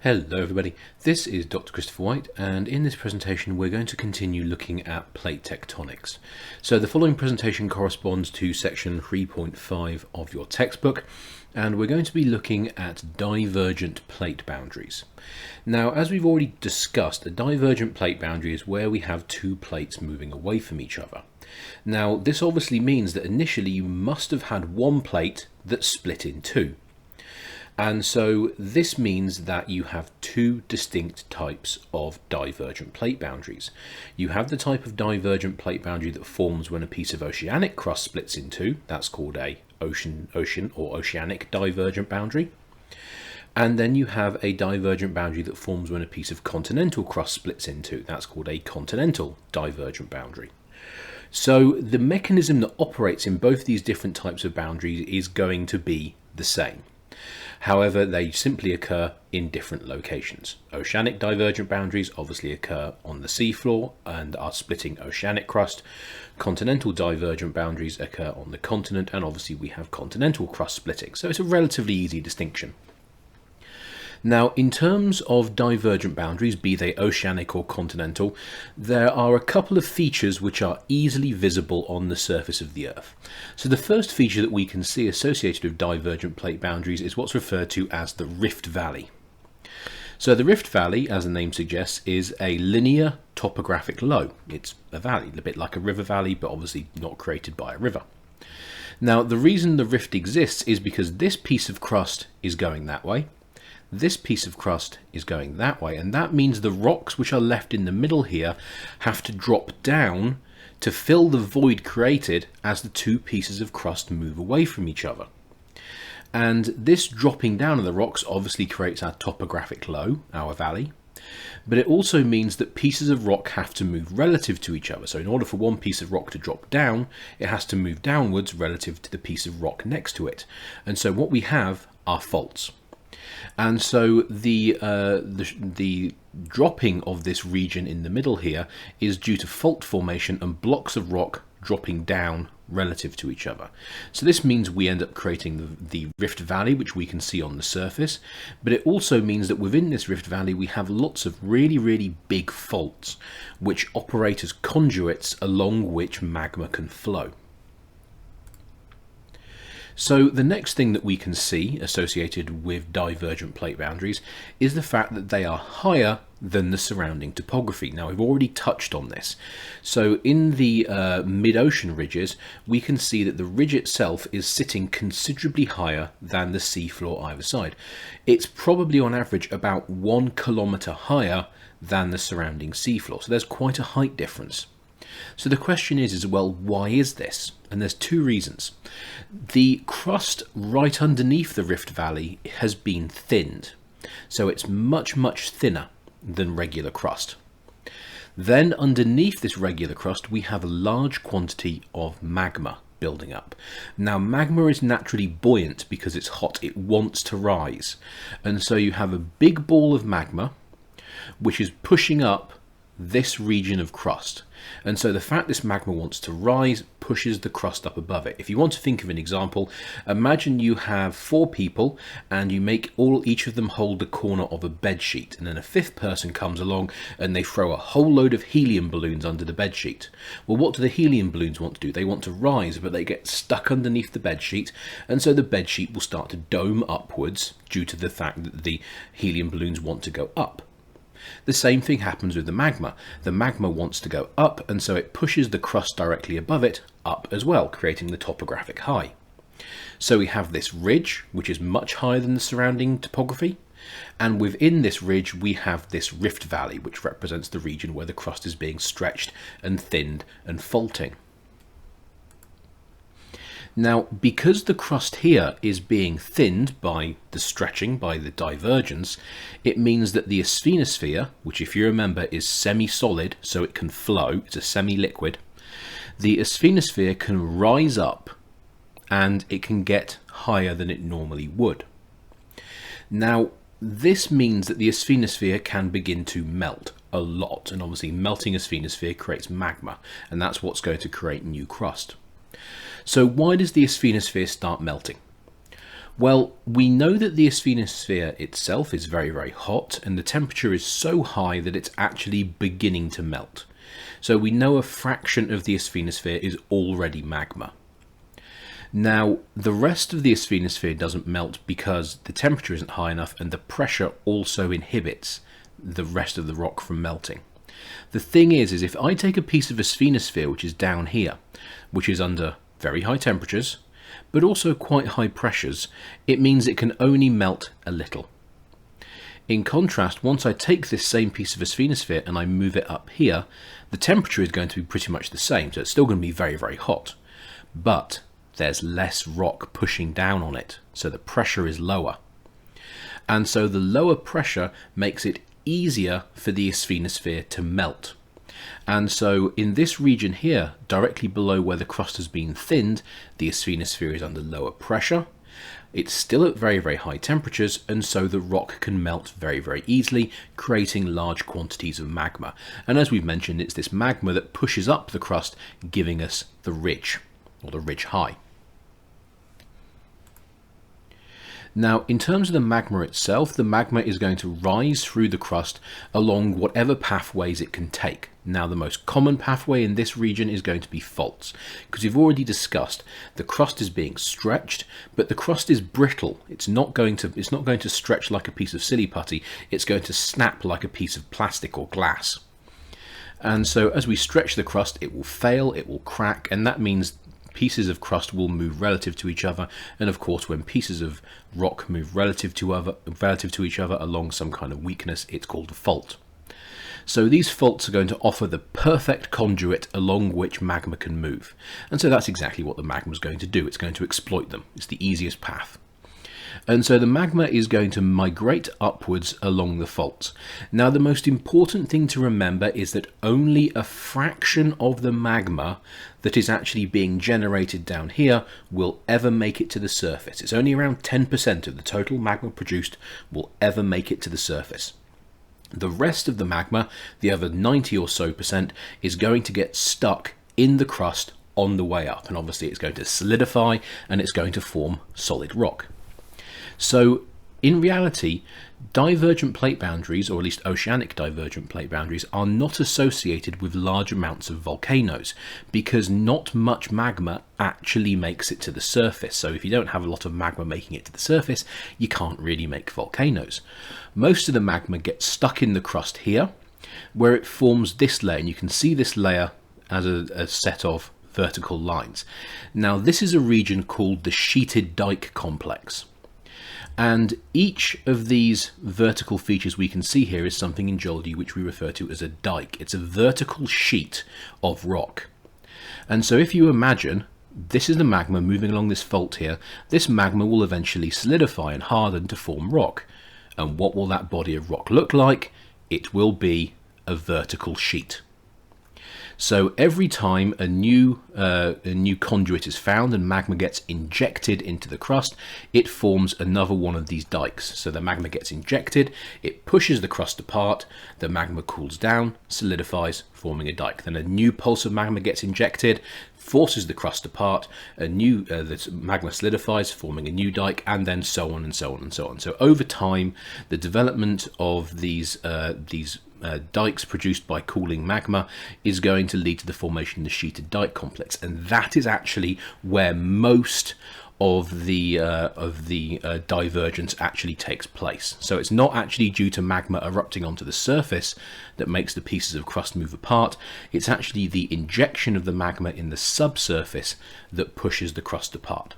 Hello everybody, this is Dr. Christopher White, and in this presentation we're going to continue looking at plate tectonics. So the following presentation corresponds to section 3.5 of your textbook, and we're going to be looking at divergent plate boundaries. Now, as we've already discussed, a divergent plate boundary is where we have two plates moving away from each other. Now, this obviously means that initially you must have had one plate that split in two. And so this means that you have two distinct types of divergent plate boundaries. You have the type of divergent plate boundary that forms when a piece of oceanic crust splits in two. That's called a ocean or oceanic divergent boundary. And then you have a divergent boundary that forms when a piece of continental crust splits in two. That's called a continental divergent boundary. So the mechanism that operates in both these different types of boundaries is going to be the same. However, they simply occur in different locations. Oceanic divergent boundaries obviously occur on the seafloor and are splitting oceanic crust. Continental divergent boundaries occur on the continent, and obviously we have continental crust splitting. So it's a relatively easy distinction. Now, in terms of divergent boundaries, be they oceanic or continental, there are a couple of features which are easily visible on the surface of the Earth. So the first feature that we can see associated with divergent plate boundaries is what's referred to as the Rift Valley. So the Rift Valley, as the name suggests, is a linear topographic low. It's a valley, a bit like a river valley, but obviously not created by a river. Now, the reason the rift exists is because this piece of crust is going that way. This piece of crust is going that way, and that means the rocks which are left in the middle here have to drop down to fill the void created as the two pieces of crust move away from each other. And this dropping down of the rocks obviously creates our topographic low, our valley, but it also means that pieces of rock have to move relative to each other. So in order for one piece of rock to drop down, it has to move downwards relative to the piece of rock next to it. And so what we have are faults. And so the dropping of this region in the middle here is due to fault formation and blocks of rock dropping down relative to each other. So this means we end up creating the Rift Valley, which we can see on the surface, but it also means that within this Rift Valley we have lots of really big faults which operate as conduits along which magma can flow. So the next thing that we can see associated with divergent plate boundaries is the fact that they are higher than the surrounding topography. Now, we've already touched on this. So in the mid-ocean ridges, we can see that the ridge itself is sitting considerably higher than the seafloor either side. It's probably on average about 1 kilometre higher than the surrounding seafloor. So there's quite a height difference. So the question is, well, why is this? And there's two reasons. The crust right underneath the Rift Valley has been thinned. So it's much thinner than regular crust. Then underneath this regular crust, we have a large quantity of magma building up. Now, magma is naturally buoyant because it's hot. It wants to rise. And so you have a big ball of magma, which is pushing up this region of crust. And so the fact this magma wants to rise pushes the crust up above it. If you want to think of an example, imagine you have 4 people and you make each of them hold the corner of a bed sheet, and then a 5th person comes along and they throw a whole load of helium balloons under the bed sheet. Well, what do the helium balloons want to do? They want to rise, but they get stuck underneath the bed sheet, and so the bed sheet will start to dome upwards due to the fact that the helium balloons want to go up. The same thing happens with the magma. The magma wants to go up, and so it pushes the crust directly above it up as well, creating the topographic high. So we have this ridge, which is much higher than the surrounding topography, and within this ridge we have this Rift Valley, which represents the region where the crust is being stretched and thinned and faulting. Now, because the crust here is being thinned by the stretching, by the divergence, it means that the asthenosphere, which if you remember is semi-solid, so it can flow, it's a semi-liquid, the asthenosphere can rise up and it can get higher than it normally would. Now, this means that the asthenosphere can begin to melt a lot, and obviously melting asthenosphere creates magma, and that's what's going to create new crust. So why does the asthenosphere start melting? Well, we know that the asthenosphere itself is very, very hot, and the temperature is so high that it's actually beginning to melt. So we know a fraction of the asthenosphere is already magma. Now, the rest of the asthenosphere doesn't melt because the temperature isn't high enough, and the pressure also inhibits the rest of the rock from melting. The thing is if I take a piece of asthenosphere which is down here, which is under very high temperatures, but also quite high pressures, it means it can only melt a little. In contrast, once I take this same piece of asthenosphere and I move it up here, the temperature is going to be pretty much the same, so it's still going to be very, very hot. But there's less rock pushing down on it, so the pressure is lower. And so the lower pressure makes it easier for the asthenosphere to melt. And so in this region here, directly below where the crust has been thinned, the asthenosphere is under lower pressure. It's still at very, very high temperatures, and so the rock can melt very, very easily, creating large quantities of magma. And as we've mentioned, it's this magma that pushes up the crust, giving us the ridge, or the ridge high. Now, in terms of the magma itself, the magma is going to rise through the crust along whatever pathways it can take. Now, the most common pathway in this region is going to be faults, because we've already discussed the crust is being stretched, but the crust is brittle. It's not going to stretch like a piece of silly putty. It's going to snap like a piece of plastic or glass. And so as we stretch the crust, it will fail, it will crack, and that means pieces of crust will move relative to each other, and of course when pieces of rock move relative to each other along some kind of weakness, it's called a fault. So these faults are going to offer the perfect conduit along which magma can move, and so that's exactly what the magma is going to do. It's going to exploit them. It's the easiest path. And so the magma is going to migrate upwards along the faults. Now, the most important thing to remember is that only a fraction of the magma that is actually being generated down here will ever make it to the surface. It's only around 10% of the total magma produced will ever make it to the surface. The rest of the magma, the other 90 or so percent, is going to get stuck in the crust on the way up. And obviously it's going to solidify and it's going to form solid rock. So in reality, divergent plate boundaries, or at least oceanic divergent plate boundaries, are not associated with large amounts of volcanoes because not much magma actually makes it to the surface. So if you don't have a lot of magma making it to the surface, you can't really make volcanoes. Most of the magma gets stuck in the crust here, where it forms this layer, and you can see this layer as a set of vertical lines. Now, this is a region called the sheeted dike complex. And each of these vertical features we can see here is something in geology which we refer to as a dike. It's a vertical sheet of rock. And so if you imagine this is the magma moving along this fault here, this magma will eventually solidify and harden to form rock. And what will that body of rock look like? It will be a vertical sheet. So every time a new conduit is found and magma gets injected into the crust, it forms another one of these dikes. So the magma gets injected, it pushes the crust apart, the magma cools down, solidifies, forming a dike. Then a new pulse of magma gets injected, forces the crust apart, the magma solidifies, forming a new dike, and then so on and so on and so on. So over time, the development of these dikes produced by cooling magma is going to lead to the formation of the sheeted dike complex, and that is actually where most of the divergence actually takes place. So it's not actually due to magma erupting onto the surface that makes the pieces of crust move apart. It's actually the injection of the magma in the subsurface that pushes the crust apart.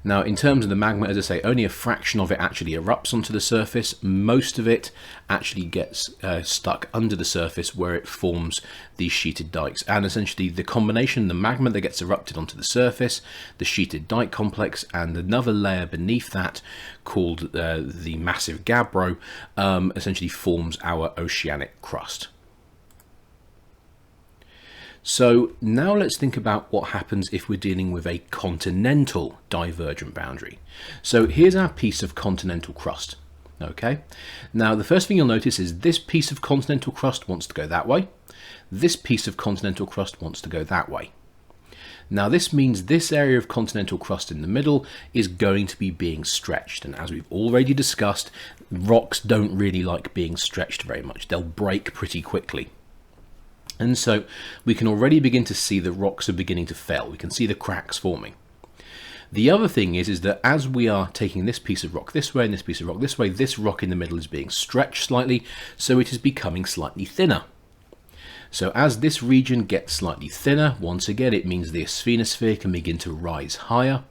Now, in terms of the magma, as I say, only a fraction of it actually erupts onto the surface. Most of it actually gets stuck under the surface where it forms these sheeted dikes. And essentially the combination, the magma that gets erupted onto the surface, the sheeted dike complex, and another layer beneath that called the massive gabbro, essentially forms our oceanic crust. So now let's think about what happens if we're dealing with a continental divergent boundary. So here's our piece of continental crust. Okay, now the first thing you'll notice is this piece of continental crust wants to go that way. This piece of continental crust wants to go that way. Now this means this area of continental crust in the middle is going to be being stretched, and as we've already discussed, rocks don't really like being stretched very much. They'll break pretty quickly. And so we can already begin to see the rocks are beginning to fail. We can see the cracks forming. The other thing is that as we are taking this piece of rock this way and this piece of rock this way, this rock in the middle is being stretched slightly, so it is becoming slightly thinner. So as this region gets slightly thinner, once again, it means the asthenosphere can begin to rise higher.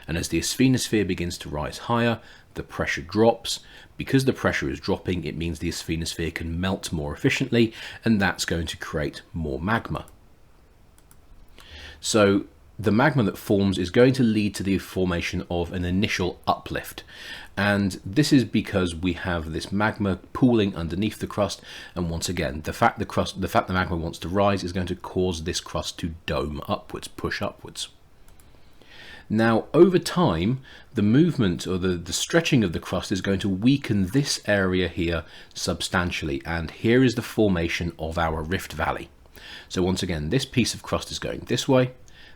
And as the asthenosphere begins to rise higher, the pressure drops. Because the pressure is dropping, it means the asthenosphere can melt more efficiently, and that's going to create more magma. So the magma that forms is going to lead to the formation of an initial uplift. And this is because we have this magma pooling underneath the crust, and once again, the fact the magma wants to rise is going to cause this crust to dome upwards, push upwards. Now, over time, the movement or the stretching of the crust is going to weaken this area here substantially, and here is the formation of our rift valley. So once again, this piece of crust is going this way,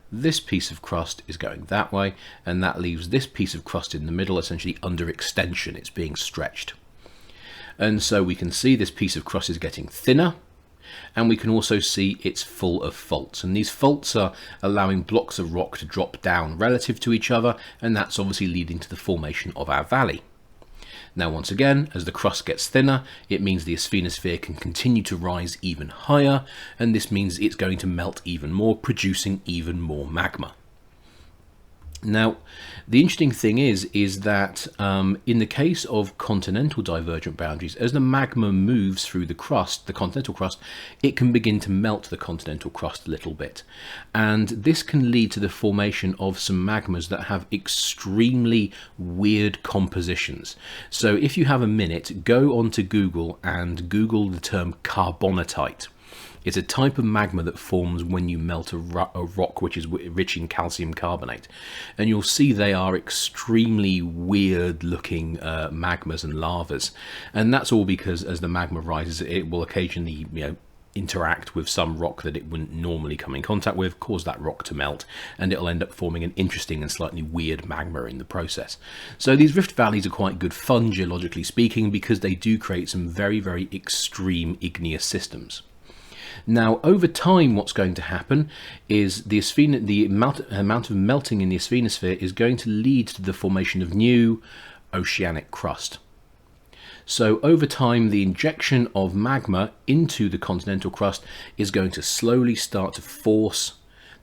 this piece of crust is going that way, and that leaves this piece of crust in the middle essentially under extension. It's being stretched. And so we can see this piece of crust is getting thinner, and we can also see it's full of faults, and these faults are allowing blocks of rock to drop down relative to each other, and that's obviously leading to the formation of our valley. Now once again, as the crust gets thinner, it means the asthenosphere can continue to rise even higher, and this means it's going to melt even more, producing even more magma. Now, the interesting thing is that in the case of continental divergent boundaries, as the magma moves through the crust, the continental crust, it can begin to melt the continental crust a little bit. And this can lead to the formation of some magmas that have extremely weird compositions. So if you have a minute, go onto Google and Google the term carbonatite. It's a type of magma that forms when you melt a rock which is rich in calcium carbonate. And you'll see they are extremely weird looking magmas and lavas. And that's all because as the magma rises, it will occasionally, interact with some rock that it wouldn't normally come in contact with, cause that rock to melt, and it'll end up forming an interesting and slightly weird magma in the process. So these rift valleys are quite good fun, geologically speaking, because they do create some very, very extreme igneous systems. Now, over time, what's going to happen is the amount of melting in the asthenosphere is going to lead to the formation of new oceanic crust. So over time, the injection of magma into the continental crust is going to slowly start to force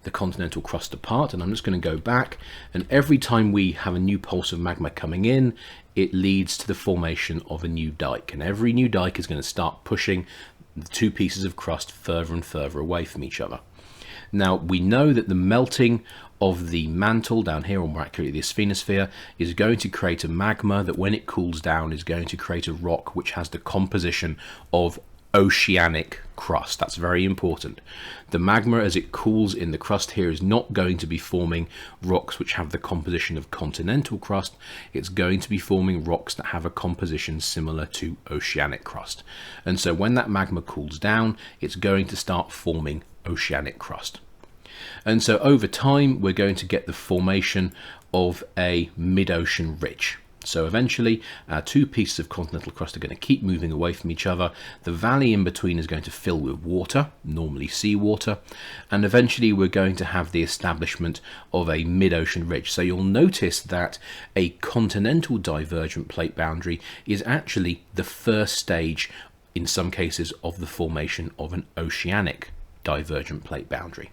the continental crust apart. And I'm just going to go back, and every time we have a new pulse of magma coming in, it leads to the formation of a new dike. And every new dike is going to start pushing the two pieces of crust further and further away from each other. Now, we know that the melting of the mantle down here, or more accurately the asthenosphere, is going to create a magma that when it cools down is going to create a rock which has the composition of oceanic crust. That's very important. The magma, as it cools in the crust here, is not going to be forming rocks which have the composition of continental crust. It's going to be forming rocks that have a composition similar to oceanic crust. And so when that magma cools down, it's going to start forming oceanic crust. And so over time, we're going to get the formation of a mid-ocean ridge. So eventually, our two pieces of continental crust are going to keep moving away from each other. The valley in between is going to fill with water, normally seawater, and eventually we're going to have the establishment of a mid-ocean ridge. So you'll notice that a continental divergent plate boundary is actually the first stage, in some cases, of the formation of an oceanic divergent plate boundary.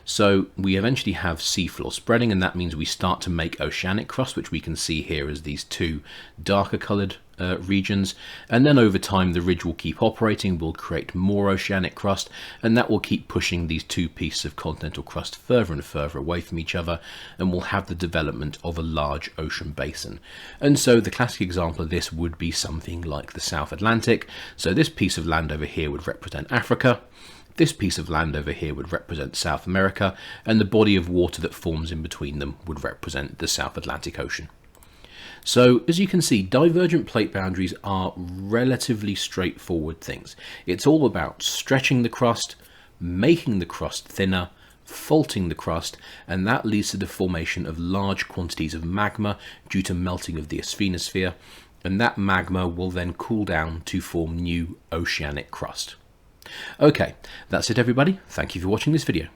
So we eventually have seafloor spreading, and that means we start to make oceanic crust, which we can see here as these two darker coloured regions. And then over time, the ridge will keep operating, will create more oceanic crust, and that will keep pushing these two pieces of continental crust further and further away from each other, and we'll have the development of a large ocean basin. And so the classic example of this would be something like the South Atlantic. So this piece of land over here would represent Africa. This piece of land over here would represent South America, and the body of water that forms in between them would represent the South Atlantic Ocean. So, as you can see, divergent plate boundaries are relatively straightforward things. It's all about stretching the crust, making the crust thinner, faulting the crust, and that leads to the formation of large quantities of magma due to melting of the asthenosphere, and that magma will then cool down to form new oceanic crust. Okay, that's it everybody. Thank you for watching this video.